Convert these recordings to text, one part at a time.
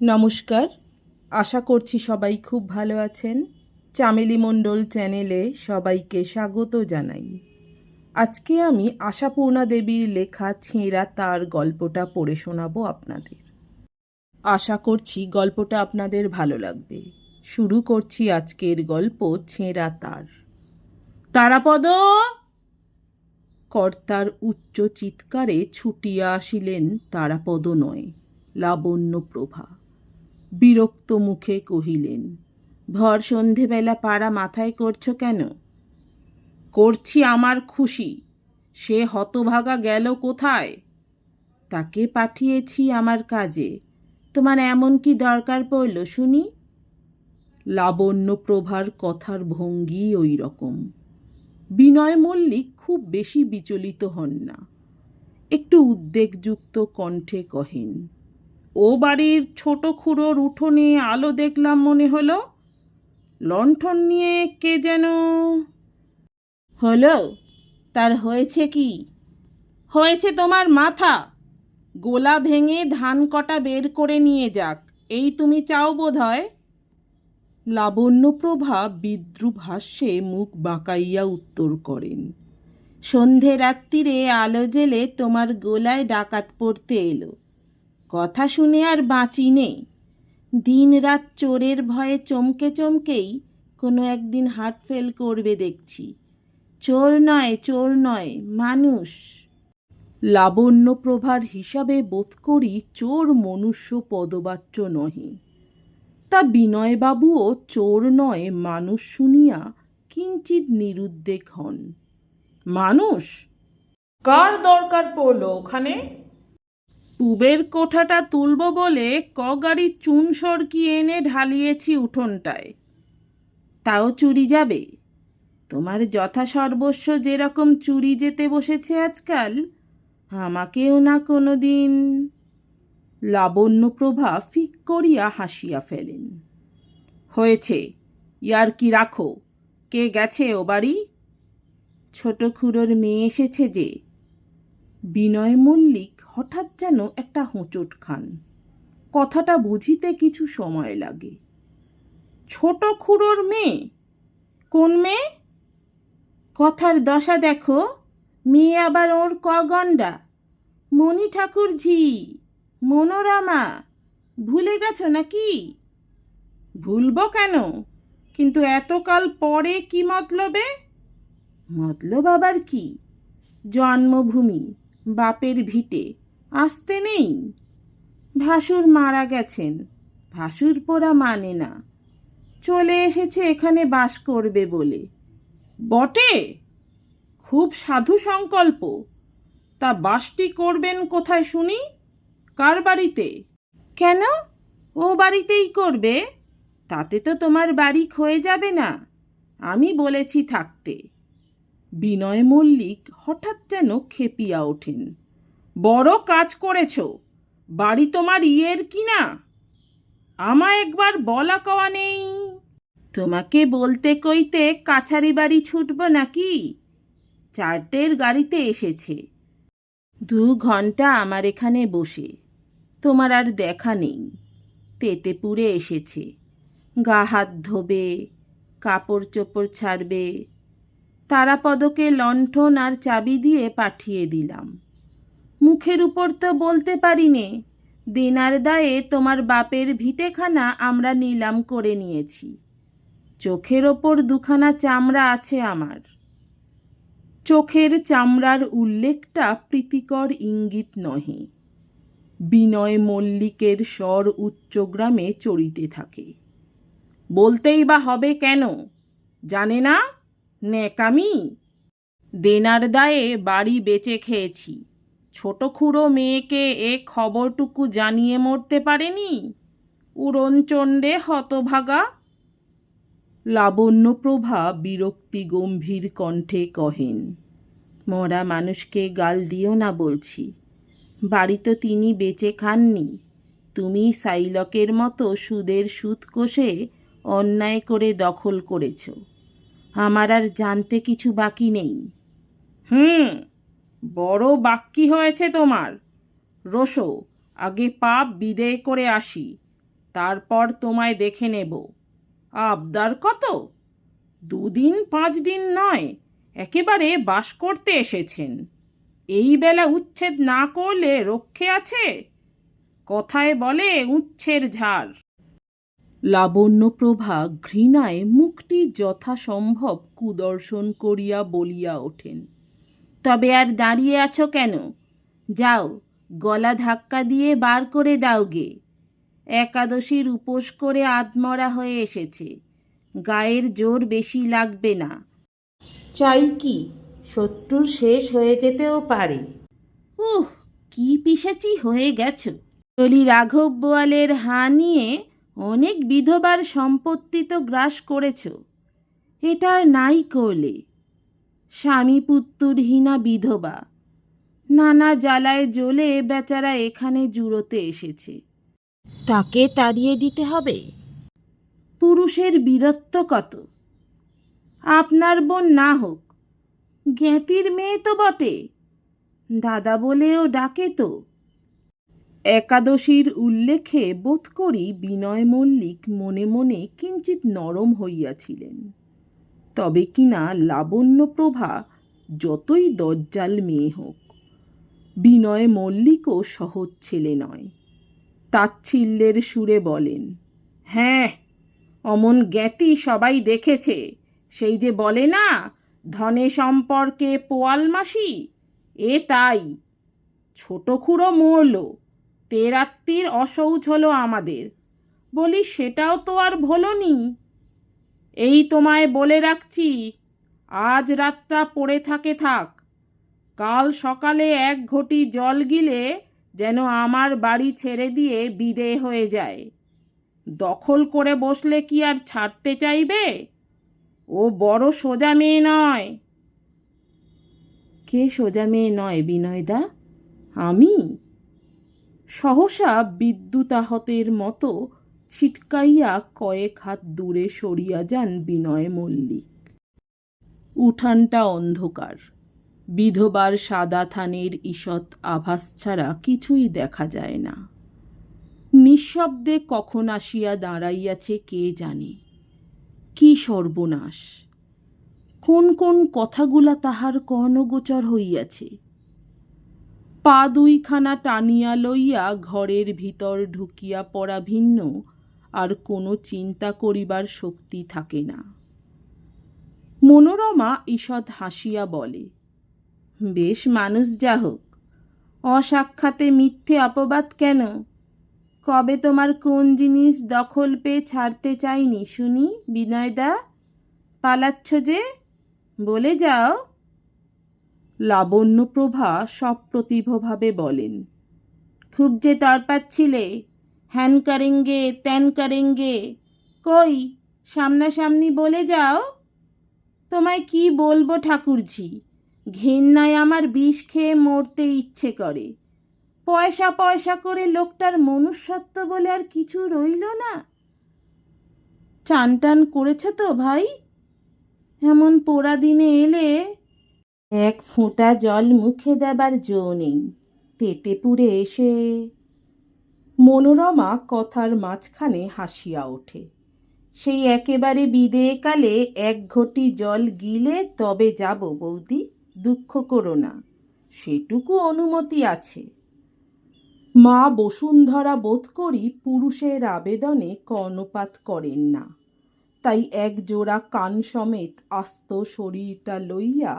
নমস্কার, আশা করছি সবাই খুব ভালো আছেন। চামেলি মণ্ডল চ্যানেলে সবাইকে স্বাগত জানাই। আজকে আমি আশাপূর্ণা দেবীর লেখা ছেঁড়া তার গল্পটা পড়ে শোনাবো আপনাদের। আশা করছি গল্পটা আপনাদের ভালো লাগবে। শুরু করছি আজকের গল্প ছেঁড়া তার। তারাপদ! কর্তার উচ্চ চিৎকারে ছুটিয়া আসিলেন তারাপদ নয়, লাবণ্যপ্রভা। বিরক্ত মুখে কহিলেন, ভর সন্ধেবেলা পাড়া মাথায় করছো কেন? করছি আমার খুশি। সে হতভাগা গেল কোথায়? তাকে পাঠিয়েছি আমার কাজে। তোমার এমন কি দরকার পড়ল শুনি? লাবণ্যপ্রভার কথার ভঙ্গি ওই রকম। বিনয় মল্লিক খুব বেশি বিচলিত হন না। একটু উদ্বেগযুক্ত কণ্ঠে কহেন, ও বাড়ির ছোট খুড়োর উঠোনে আলো দেখলাম মনে হলো। লণ্ঠন নিয়ে কে যেন। হলো? তার হয়েছে কি? হয়েছে তোমার মাথা। গোলা ভেঙে ধান কটা বের করে নিয়ে যাক, এই তুমি চাও বোধ হয়। লাবণ্যপ্রভা বিদ্রূপ হাস্যে মুখ বাঁকাইয়া উত্তর করেন, সন্ধে রাত্রিরে আলো জেলে তোমার গোলায় ডাকাত পড়তে এলো। কথা শুনে আর বাঁচি নেই। দিন রাত চোরের ভয়ে চমকে চমকেই কোনো একদিন হার্ট ফেল করবে দেখছি। চোর নয়, চোর নয়, মানুষ। লাবণ্যপ্রভার হিসাবে বোধ করি চোর মনুষ্য পদবাচ্য নহে। তা বিনয়বাবুও চোর নয় মানুষ শুনিয়া কিঞ্চিৎ নিরুদ্বেগ হন। মানুষ? কার দরকার পড়ল ওখানে? পুবের কোঠাটা তুলব বলে গাড়ি চুন সরকি এনে ঢালিয়েছি উঠোনটায়। তাও চুরি যাবে? তোমার যথাসর্বস্ব যেরকম চুরি যেতে বসেছে আজকাল, আমাকেও না কোনো দিন। লাবণ্যপ্রভা ফিক করিয়া হাসিয়া ফেলেন। হয়েছে, ইয়ার কি রাখো। কে গেছে ও বাড়ি? ছোট খুড়োর মেয়ে এসেছে যে। বিনয় মল্লিক হঠাৎ যেন একটা হোঁচট খান। কথাটা বুঝিতে কিছু সময় লাগে। ছোট খুড়োর মেয়ে? কোন মেয়ে? কথার দশা দেখো, মেয়ে আবার ওর গণ্ডা। মণি ঠাকুর ঝি, মনোরমা। ভুলে গেছ নাকি? ভুলব কেন, কিন্তু এতকাল পরে কি মতলবে? মতলব আবার কি? জন্মভূমি, বাপের ভিটে, আসতে নেই। ভাসুর মারা গেছেন, ভাসুর পোড়া মানে না। চলে এসেছে এখানে বাস করবে বলে। বটে, খুব সাধু সংকল্প। তা বাসটি করবেন কোথায় শুনি? কার বাড়িতে? কেন, ও বাড়িতেই করবে? তাতে তো তোমার বাড়ি ক্ষয়ে যাবে না। আমি বলেছি থাকতে। বিনয় মল্লিক হঠাৎ যেন খেপিয়া ওঠেন। বড় কাজ করেছ। বাড়ি তোমার ইয়ের কি না? আমায় একবার বলা কওয়া নেই। তোমাকে বলতে কইতে কাছারি বাড়ি ছুটব নাকি? 4টের গাড়িতে এসেছে। 2 ঘন্টা আমার এখানে বসে। তোমার আর দেখা নেই। তেতেপুরে এসেছে। গা হাত ধোবে, কাপড় চোপড় ছাড়বে। তারাপদকে লণ্ঠন আর চাবি দিয়ে পাঠিয়ে দিলাম। মুখের উপর তো বলতে পারি নে, দেনার দায়ে তোমার বাপের ভিটেখানা আমরা নিলাম করে নিয়েছি। চোখের ওপর 2খানা চামড়া আছে আমার। চোখের চামড়ার উল্লেখটা প্রীতিকর ইঙ্গিত নহে। বিনয় মল্লিকের স্বর উচ্চগ্রামে চড়িতে থাকে। বলতেই বা হবে কেন? জানে না ন্যাকামি? দেনার দায়ে বাড়ি বেচে খেয়েছি। ছোট খুড়ো মেয়েকে এ খবরটুকু জানিয়ে মরতে পারেনি? উড়নচণ্ডে হতভাগা। লাবণ্যপ্রভা বিরক্তি গম্ভীর কণ্ঠে কহেন, মরা মানুষকে গাল দিও না বলছি। বাড়ি তো তিনি বেচে খাননি। তুমি সাইলকের মতো সুদের সুদ কষে অন্যায় করে দখল করেছ। আমার আর জানতে কিছু বাকি নেই। বড় বাক্যি হয়েছে তোমার। রোসো, আগে পাপ বিদেয় করে আসি, তারপর তোমায় দেখে নেব। আবদার কত? 2 দিন 5 দিন নয়, একেবারে বাস করতে এসেছেন। এই বেলা উচ্ছেদ না করলে রক্ষে আছে? কথায় বলে উচ্ছের ঝাড়। লাবণ্যপ্রভা ঘৃণায় মুখটি যথাসম্ভব কুদর্শন করিয়া বলিয়া ওঠেন, তবে আর দাঁড়িয়ে আছো কেন? যাও, গলা ধাক্কা দিয়ে বার করে দাও গে। একাদশীর উপোস করে আধমরা হয়ে এসেছে, গায়ের জোর বেশি লাগবে না। চাই কি, শত্রুর শেষ হয়ে যেতেও পারে। কি পিশাচি হয়ে গেছো! চলি রাঘব বোয়ালের হাঁ নিয়ে অনেক বিধবার সম্পত্তি তো গ্রাস করেছ, এটা আর নাই করলে। স্বামী পুত্তুরহীনা বিধবা, নানা জ্বালায় জ্বলে বেচারা এখানে জুড়োতে এসেছে, তাকে তাড়িয়ে দিতে হবে? পুরুষের বীরত্ব কত! আপনার বোন না হোক, জ্ঞাতির মেয়ে তো বটে, দাদা বলেও ডাকে তো। একাদশীর উল্লেখে বোধ করি বিনয় মল্লিক মনে মনে কিঞ্চিত নরম হইয়াছিলেন। তবে কিনা লাবণ্যপ্রভা যতই দজ্জাল মেয়ে হোক, বিনয় মল্লিকও সহজ ছেলে নয়। তাচ্ছিল্যের সুরে বলেন, হ্যাঁ, অমন জ্ঞাতি সবাই দেখেছে। সেই যে বলে না, ধনে সম্পর্কে পোয়াল মাসি, এ তাই। ছোট খুড়ো মরল, তেরাত্তির অশৌচ হলো আমাদের। বলি সেটাও তো আর ভোলনি। এই তোমায় বলে রাখছি, আজ রাতটা পড়ে থাকে থাক, কাল সকালে 1 ঘটি জল গিলে যেন আমার বাড়ি ছেড়ে দিয়ে বিদেয় হয়ে যায়। দখল করে বসলে কি আর ছাড়তে চাইবে? ও বড় সোজা মেয়ে নয়। কে সোজা মেয়ে নয় বিনয়দা? আমি? সহসা বিদ্যুতাহতের মতো ছিটকাইয়া কয়েক হাত দূরে সরিয়া যান বিনয় মল্লিক। উঠানটা অন্ধকার, বিধবার সাদা থানের ঈষৎ আভাস ছাড়া কিছুই দেখা যায় না। নিঃশব্দে কখন আসিয়া দাঁড়াইয়াছে কে জানে। কি সর্বনাশ! কোন কোন কথাগুলা তাহার কর্ণগোচর হইয়াছে। পা 2খানা টানিয়া লইয়া ঘরের ভিতর ঢুকিয়া পড়া ভিন্ন আর কোনো চিন্তা করিবার শক্তি থাকে না। মনোরমা ঈষৎ হাসিয়া বলে, বেশ মানুষ যা হোক, অসাক্ষাতে মিথ্যে অপবাদ কেন? কবে তোমার কোন জিনিস দখল পেয়ে ছাড়তে চাইনি শুনি বিনয়দা? পালাচ্ছ যে, বলে যাও। লাবণ্যপ্রভা সপ্রতিভভাবে বলেন, খুব যে তরপাচ্ছিলে, হ্যান করেঙ্গে ত্যান করেঙ্গে, কই সামনাসামনি বলে যাও। তোমায় কি বলবো ঠাকুরঝি, ঘেন্নায় আমার বিষ খেয়ে মরতে ইচ্ছে করে। পয়সা পয়সা করে লোকটার মনুষ্যত্ব বলে আর কিছু রইল না। চান টান করেছ তো ভাই? এমন পোড়া দিনে এলে 1 ফোঁটা জল মুখে দেবার জো নেই, তেতে পুড়ে এসে। মনোরমা কথার মাঝখানে হাসিয়া ওঠে। সেই একেবারে বিদেয়কালে 1 ঘটি জল গিলে তবে যাব বৌদি, দুঃখ করো না, সেটুকু অনুমতি আছে। মা বসুন্ধরা বোধ করি পুরুষের আবেদনে কর্ণপাত করেন না, তাই 1 জোড়া কান সমেত আস্ত শরীরটা লইয়া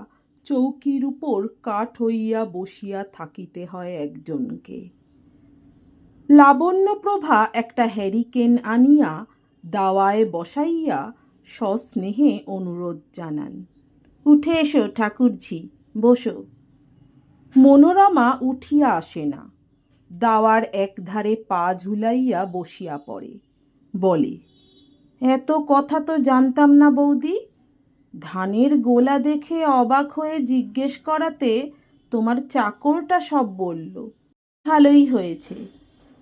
চৌকির উপর কাঠ হইয়া বসিয়া থাকিতে হয় একজনকে। লাবণ্যপ্রভা একটা হ্যারিকেন আনিয়া দাওয়ায় বসাইয়া সস্নেহে অনুরোধ জানান, উঠে এসো ঠাকুরঝি, বসো। মনোরমা উঠিয়া আসে না, দাওয়ার একধারে পা ঝুলাইয়া বসিয়া পড়ে। বলে, এত কথা তো জানতাম না বৌদি। ধানের গোলা দেখে অবাক হয়ে জিজ্ঞেস করাতে তোমার চাকরটা সব বলল। ভালোই হয়েছে,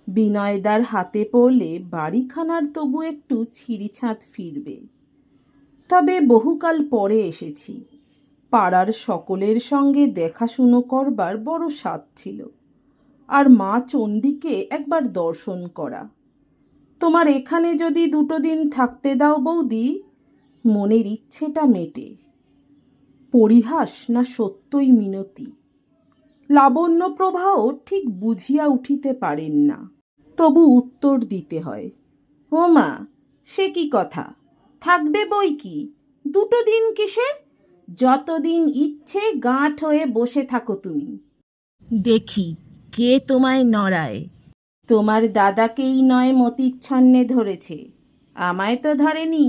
বিনয়দার হাতে পড়লে বাড়িখানার তবু একটু ছিঁড়িছাঁদ ফিরবে। তবে বহুকাল পরে এসেছি, পাড়ার সকলের সঙ্গে দেখাশুনো করবার বড় স্বাদ ছিল, আর মা চণ্ডীকে একবার দর্শন করা। তোমার এখানে যদি 2 দিন থাকতে দাও বৌদি, মনের ইচ্ছেটা মেটে। পরিহাস না সত্যই মিনতি? লাবণ্যপ্রভাও ঠিক বুঝিয়া উঠিতে পারেন না, তবু উত্তর দিতে হয়। ও মা, সে কি কথা, থাকবে বই কি, 2 দিন কিসের? যতদিন ইচ্ছে গাঁট হয়ে বসে থাকো তুমি, দেখি কে তোমায় নড়ায়। তোমার দাদাকেই নয় মতিচ্ছন্নে ধরেছে, আমায় তো ধরেনি।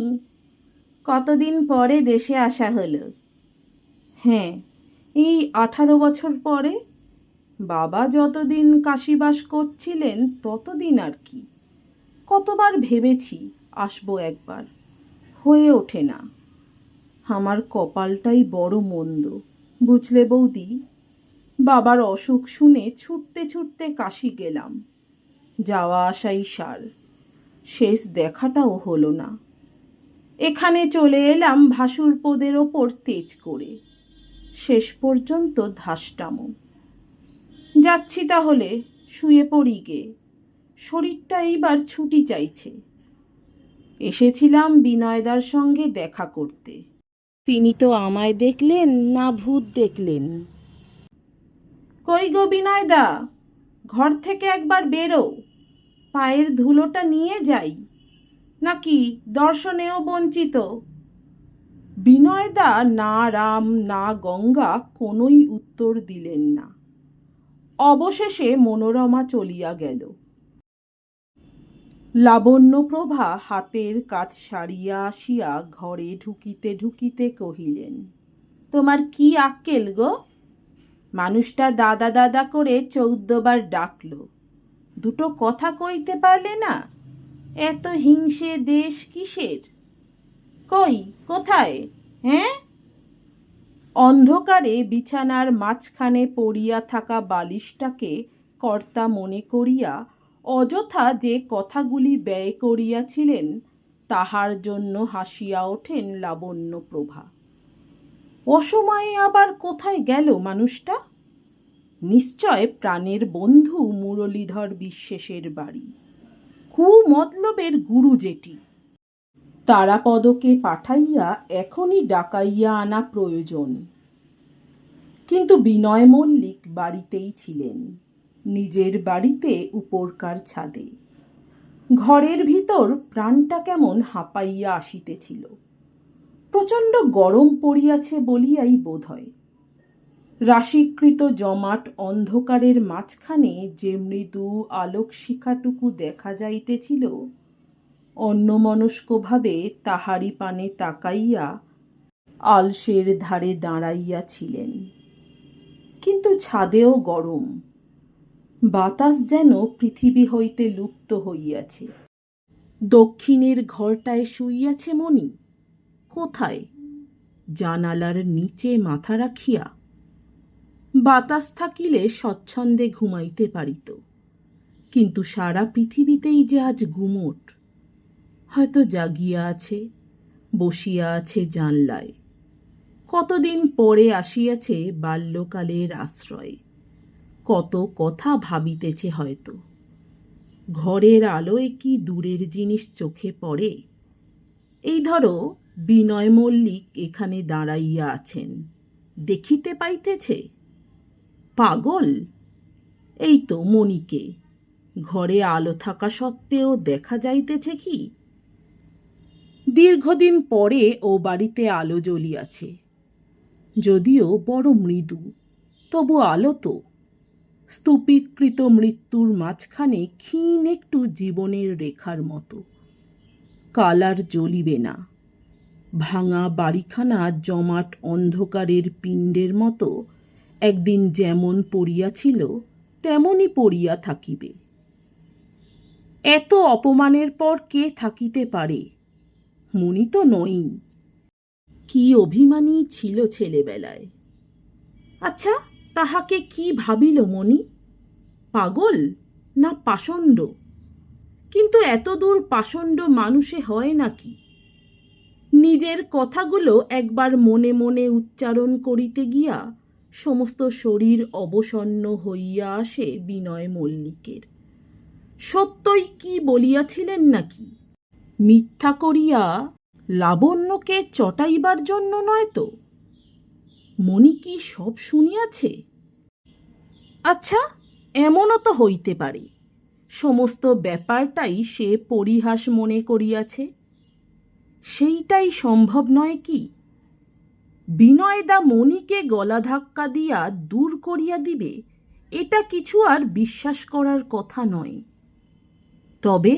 কতদিন পরে দেশে আসা হলো? হ্যাঁ, এই 18 বছর পরে। বাবা যতদিন কাশিবাস করছিলেন ততদিন আর কি। কতবার ভেবেছি আসবো একবার, হয়ে ওঠে না। আমার কপালটাই বড় মন্দ, বুঝলে বৌদি। বাবার অসুখ শুনে ছুটতে ছুটতে কাশি গেলাম, যাওয়া আসাই সার, শেষ দেখাটাও হলো না। এখানে চলে এলাম ভাসুরপোদের ওপর তেজ করে, শেষ পর্যন্ত ধাসটামো। যাচ্ছি তাহলে, শুয়ে পড়ি গে, শরীরটা এইবার ছুটি চাইছে। এসেছিলাম বিনয়দার সঙ্গে দেখা করতে, তিনি তো আমায় দেখলেন না ভূত দেখলেন। কই গো বিনয়দা, ঘর থেকে একবার বেরো, পায়ের ধুলোটা নিয়ে যাই, নাকি দর্শনেও বঞ্চিত? বিনয়দা না রাম না গঙ্গা কোনোই উত্তর দিলেন না। অবশেষে মনোরমা চলিয়া গেল। লাবণ্যপ্রভা হাতের কাজ সারিয়া আসিয়া ঘরে ঢুকিতে ঢুকিতে কহিলেন, তোমার কি আক্কেল গো? মানুষটা দাদা দাদা করে 14বার ডাকল, 2টো কথা কইতে পারলে না? এত হিংসে দেশ কিসের? কই, কোথায়? হ্যাঁ? অন্ধকারে বিছানার মাঝখানে পড়িয়া থাকা বালিশটাকে কর্তা মনে করিয়া অযথা যে কথাগুলি ব্যয় করিয়াছিলেন তাহার জন্য হাসিয়া ওঠেন লাবণ্যপ্রভা। অসময়ে আবার কোথায় গেল মানুষটা? নিশ্চয় প্রাণের বন্ধু মুরলীধর বিশ্বাসের বাড়ি, কুমতলবের গুরু যেটি। তারাপদকে পাঠাইয়া এখনই ডাকাইয়া আনা প্রয়োজন। কিন্তু বিনয় মল্লিক বাড়িতেই ছিলেন, নিজের বাড়িতে উপরকার ছাদে। ঘরের ভিতর প্রাণটা কেমন হাঁপাইয়া আসিতেছিল, প্রচণ্ড গরম পড়িয়াছে বলিয়াই বোধ হয়। রাশিকৃত জমাট অন্ধকারের মাঝখানে যে মৃদু আলোক শিখাটুকু দেখা যাইতেছিল, অন্যমনস্কভাবে তাহারি পানে তাকাইয়া আলসের ধারে দাঁড়াইয়াছিলেন। কিন্তু ছাদেও গরম, বাতাস যেন পৃথিবী হইতে লুপ্ত হইয়াছে। দক্ষিণের ঘরটায় শুইয়াছে মণি। কোথায়? জানালার নিচে মাথা রাখিয়া। বাতাস থাকিলে স্বচ্ছন্দে ঘুমাইতে পারিত, কিন্তু সারা পৃথিবীতেই যে আজ গুমট। হয়তো জাগিয়া আছে, বসিয়া আছে জানলায়, কতদিন পরে আসিয়াছে বাল্যকালের আশ্রয়ে, কত কথা ভাবিতেছে হয়তো। ঘরের আলোয় কি দূরের জিনিস চোখে পড়ে? এই ধরো বিনয় মল্লিক এখানে দাঁড়াইয়া আছেন, দেখিতে পাইতেছে? পাগল? এই তো মণিকে ঘরে আলো থাকা সত্ত্বেও দেখা যাইতেছে কি? দীর্ঘদিন পরে ও বাড়িতে আলো জ্বলিয়াছে, যদিও বড় মৃদু, তবু আলো তো। স্তূপীকৃত মৃত্যুর মাঝখানে ক্ষীণ একটু জীবনের রেখার মতো। কাল আর জ্বলিবে না। ভাঙা বাড়িখানা জমাট অন্ধকারের পিণ্ডের মতো একদিন যেমন পড়িয়াছিল তেমনই পড়িয়া থাকিবে। এত অপমানের পর কে থাকিতে পারে? মণি তো নই। কি অভিমানী ছিল ছেলেবেলায়। আচ্ছা, তাহাকে কি ভাবিল মণি? পাগল না পাষণ্ড? কিন্তু এতদূর পাষণ্ড মানুষে হয় নাকি? নিজের কথাগুলো একবার মনে মনে উচ্চারণ করিতে গিয়া সমস্ত শরীর অবসন্ন হইয়া আসে বিনয় মল্লিকের। সত্যই কি বলিয়াছিলেন নাকি? মিথ্যা করিয়া লাবণ্যকে চটাইবার জন্য নয় তো? মণি কি সব শুনিয়াছে? আচ্ছা, এমনও তো হইতে পারে সমস্ত ব্যাপারটাই সে পরিহাস মনে করিয়াছে। সেইটাই সম্ভব নয় কি? বিনয়দা মণিকে গলা ধাক্কা দিয়া দূর করিয়া দিবে, এটা কিছু আর বিশ্বাস করার কথা নয়। তবে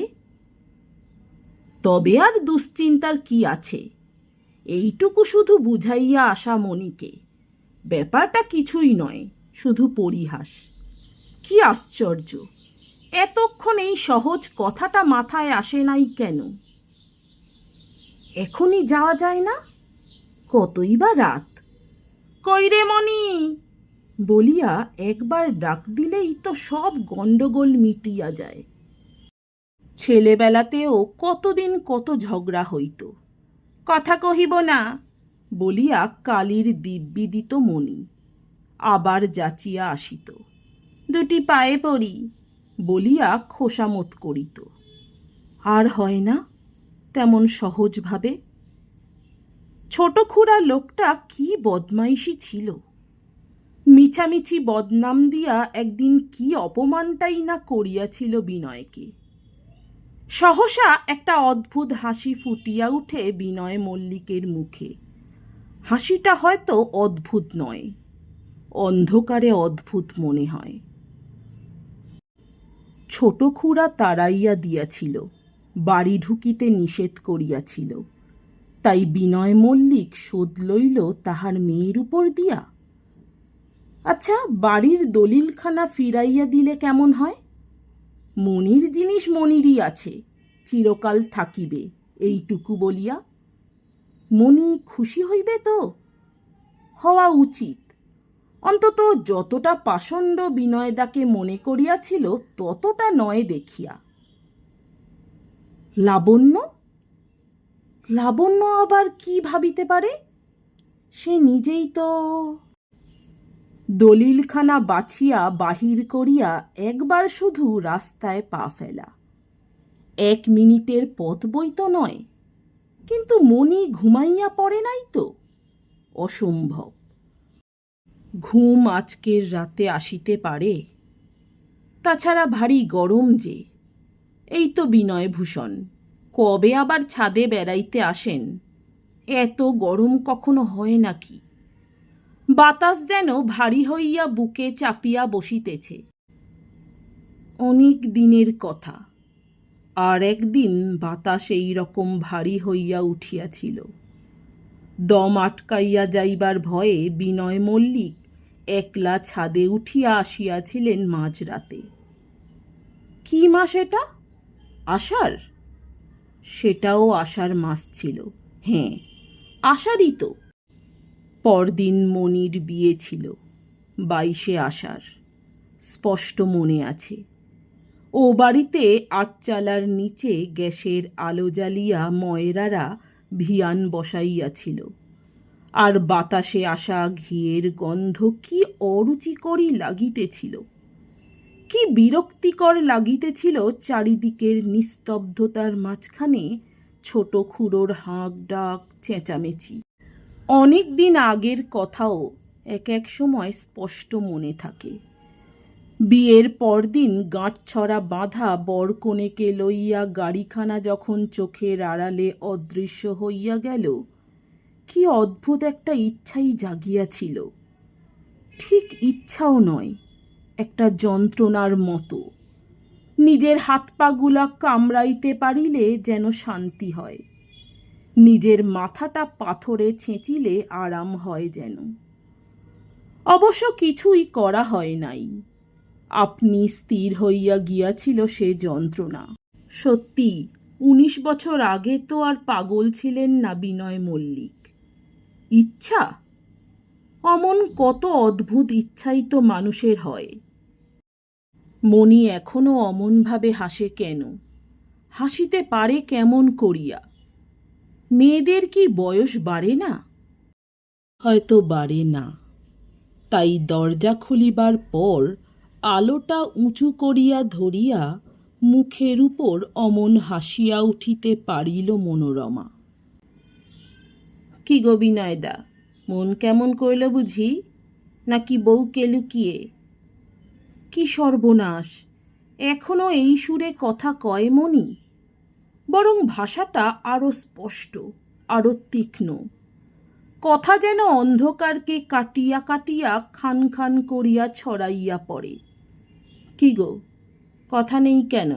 তবে আর দুশ্চিন্তার কি আছে? এইটুকু শুধু বুঝাইয়া আসা মণিকে, ব্যাপারটা কিছুই নয়, শুধু পরিহাস। কি আশ্চর্য, এতক্ষণ এই সহজ কথাটা মাথায় আসে নাই কেন? এখনই যাওয়া যায় না? কতই বা রাত। কই রে মণি বলিয়া একবার ডাক দিলেই তো সব গণ্ডগোল মিটিয়া যায়। ছেলেবেলাতেও কতদিন কত ঝগড়া হইত, কথা কহিব না বলিয়া কালির দিব্যি দিত মণি, আবার যাচিয়া আসিত। দুটি পায়ে পড়ি বলিয়া খোসামত করিত। আর হয় না তেমন সহজভাবে। ছোট খুড়া লোকটা কি বদমাইশি ছিল! মিছামিছি বদনাম দিয়া একদিন কি অপমানটাই না করিয়াছিল বিনয়কে। সহসা একটা অদ্ভুত হাসি ফুটিয়া উঠে বিনয় মল্লিকের মুখে। হাসিটা হয়তো অদ্ভুত নয়, অন্ধকারে অদ্ভুত মনে হয়। ছোট খুড়া তাড়াইয়া দিয়াছিল, বাড়ি ঢুকিতে নিষেধ করিয়াছিল, তাই বিনয় মল্লিক শোধ লইল তাহার মেয়ের উপর দিয়া। আচ্ছা, বাড়ির দলিলখানা ফিরাইয়া দিলে কেমন হয়? মনির জিনিস মনিরই আছে, চিরকাল থাকিবে, এইটুকু বলিয়া মনি খুশি হইবে তো? হওয়া উচিত। অন্তত যতটা পাষণ্ড বিনয়দাকে মনে করিয়াছিল ততটা নয় দেখিয়া। লাবণ্য লাবণ্য আবার কি ভাবিতে পারে? সে নিজেই তো। দলিলখানা বাছিয়া বাহির করিয়া একবার শুধু রাস্তায় পা ফেলা, 1 মিনিটের পথ বই তো নয়। কিন্তু মনি ঘুমাইয়া পড়ে নাই তো? অসম্ভব। ঘুম আজকের রাতে আসিতে পারে? তাছাড়া ভারী গরম যে। এই তো বিনয়ভূষণ কবে আবার ছাদে বেড়াইতে আসেন? এত গরম কখনো হয় নাকি? বাতাস যেন ভারী হইয়া বুকে চাপিয়া বসিতেছে। অনেক দিনের কথা, আর একদিন বাতাস এই রকম ভারী হইয়া উঠিয়াছিল। দম আটকাইয়া যাইবার ভয়ে বিনয় মল্লিক একলা ছাদে উঠিয়া আসিয়াছিলেন মাঝরাতে। কি মাস এটা? আষাঢ়? সেটাও আষাঢ় মাস ছিল। হ্যাঁ, আষাঢ়ই তো। পরদিন মনির বিয়ে ছিল, 22শে আষাঢ়, স্পষ্ট মনে আছে। ও বাড়িতে আটচালার নিচে গ্যাসের আলো জ্বালিয়া ময়রারা ভিয়ান বসাইয়াছিল, আর বাতাসে আসা ঘিয়ের গন্ধ কি অরুচিকরই লাগিতেছিল, কি বিরক্তিকর লাগিতেছিল। চারিদিকের নিস্তব্ধতার মাঝখানে ছোট খুড়োর হাঁক ডাক, চেঁচামেচি। অনেক দিন আগের কথাও এক এক সময় স্পষ্ট মনে থাকে। বিয়ের পরদিন গাঁটছড়া বাঁধা বরকনেকে লইয়া গাড়িখানা যখন চোখের আড়ালে অদৃশ্য হইয়া গেল, কি অদ্ভুত একটা ইচ্ছাই জাগিয়াছিল। ঠিক ইচ্ছাও নয়, একটা যন্ত্রণার মতো। নিজের হাত পাগুলা কামড়াইতে পারিলে যেন শান্তি হয়, নিজের মাথাটা পাথরে ছেঁচিলে আরাম হয় যেন। অবশ্য কিছুই করা হয় নাই, আপনি স্থির হইয়া গিয়াছিল সে যন্ত্রণা। সত্যি 19 বছর আগে তো আর পাগল ছিলেন না বিনয় মল্লিক। ইচ্ছা, অমন কত অদ্ভুত ইচ্ছাই তো মানুষের হয়। মনি এখনো অমনভাবে হাসে কেন? হাসিতে পারে কেমন করিয়া? মেয়েদের কি বয়স বাড়ে না? হয়তো বাড়ে না, তাই দরজা খুলিবার পর আলোটা উঁচু করিয়া ধরিয়া মুখের উপর অমন হাসিয়া উঠিতে পারিল মনোরমা। কি গো বিনয়দা, মন কেমন কইল বুঝি, নাকি বউকে লুকিয়ে? কি সর্বনাশ, এখনো এই সুরে কথা কয় মনি? বরং ভাষাটা আরো স্পষ্ট, আরো তীক্ষ্ণ। কথা যেন অন্ধকারকে কাটিয়া কাটিয়া খান খান করিয়া ছড়াইয়া পড়ে। কি গো, কথা নেই কেন?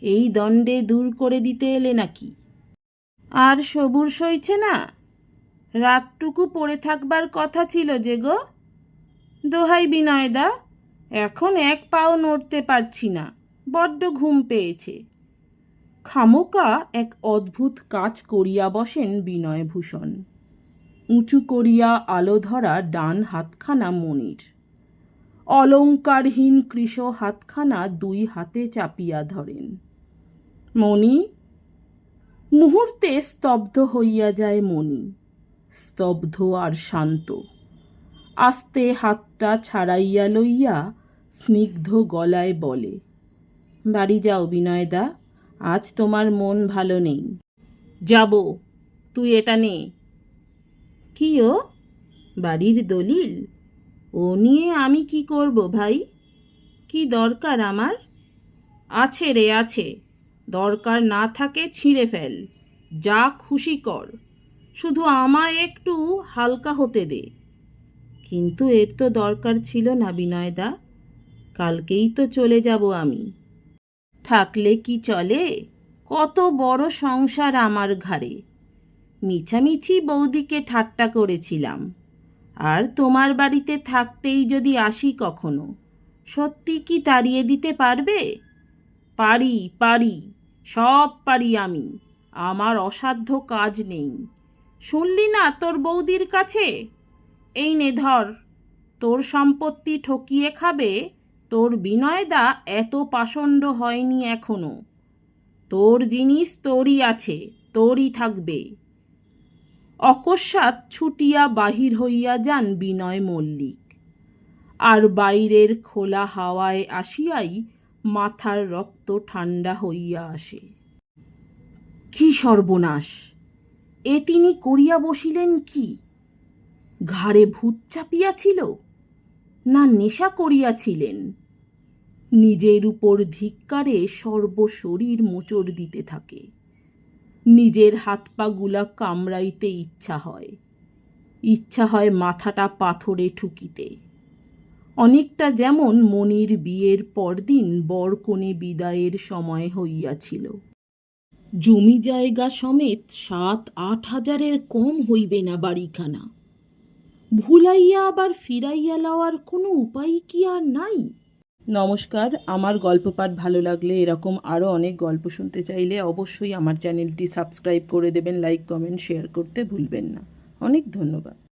এই দণ্ডে দূর করে দিতে এলে নাকি? আর সবুর সইছে না? রাতটুকু পড়ে থাকবার কথা ছিল যে গো। দোহাই বিনয়দা, এখন এক পাও নড়তে পারছি না, বড্ড ঘুম পেয়েছে। খামোকা এক অদ্ভুত কাজ করিয়া বসেন বিনয়ভূষণ। উঁচু করিয়া আলো ধরা ডান হাতখানা মনির, অলঙ্কারহীন কৃশ হাতখানা দুই হাতে চাপিয়া ধরেন। মণি, মুহূর্তে স্তব্ধ হইয়া যায় মণি, স্তব্ধ আর শান্ত। আস্তে হাতটা ছাড়াইয়া লইয়া স্নিগ্ধ গলায় বলে, বাড়ি যাও বিনয়দা, আজ তোমার মন ভালো নেই। যাব, তুই এটা নে। কি ও, বাড়ির দলিল? ও নিয়ে আমি কি করব ভাই? কি দরকার আমার? আছে রে আছে, দরকার না থাকে ছিঁড়ে ফেল, যা খুশি কর, শুধু আমায় একটু হালকা হতে দে। কিন্তু এর তো দরকার ছিল না বিনয়দা, কালকেই তো চলে যাব আমি। থাকলে কি চলে? কত বড় সংসার আমার ঘাড়ে। মিছামিছি বৌদিকে ঠাট্টা করেছিলাম, আর তোমার বাড়িতে থাকতেই যদি আসি কখনো, সত্যি কি তাড়িয়ে দিতে পারবে? পারি পারি, সব পারি আমি, আমার অসাধ্য কাজ নেই। শুনলি না তোর বৌদির কাছে? এই নে ধর, তোর সম্পত্তি ঠকিয়ে খাবে, তোর বিনয়দা এত পাষণ্ড হয়নি এখনো। তোর জিনিস তোরই আছে, তোরই থাকবে। অকস্মাৎ ছুটিয়া বাহির হইয়া যান বিনয় মল্লিক, আর বাইরের খোলা হাওয়ায় আসিয়াই মাথার রক্ত ঠান্ডা হইয়া আসে। কি সর্বনাশ! এ তিনি করিয়া বসিলেন কি? ঘাড়ে ভূত চাপিয়াছিল, না নেশা করিয়াছিলেন? নিজের উপর ধিক্কারে সর্বশরীর মোচড় দিতে থাকে। নিজের হাত পাগুলা কামড়াইতে ইচ্ছা হয় মাথাটা পাথরে ঠুকিতে। অনেকটা যেমন মনির বিয়ের পরদিন বরকনে বিদায়ের সময় হইয়াছিল। জমি জায়গা সমেত 7-8 হাজারের কম হইবে না বাড়িখানা। ভুলাইয়া আবার ফিরাইয়া লওয়ার কোনো উপায় কি আর নাই? নমস্কার, আমার গল্প পাঠ ভালো লাগলে, এরকম আরও অনেক গল্প শুনতে চাইলে অবশ্যই আমার চ্যানেলটি সাবস্ক্রাইব করে দেবেন, লাইক কমেন্ট শেয়ার করতে ভুলবেন না। অনেক ধন্যবাদ।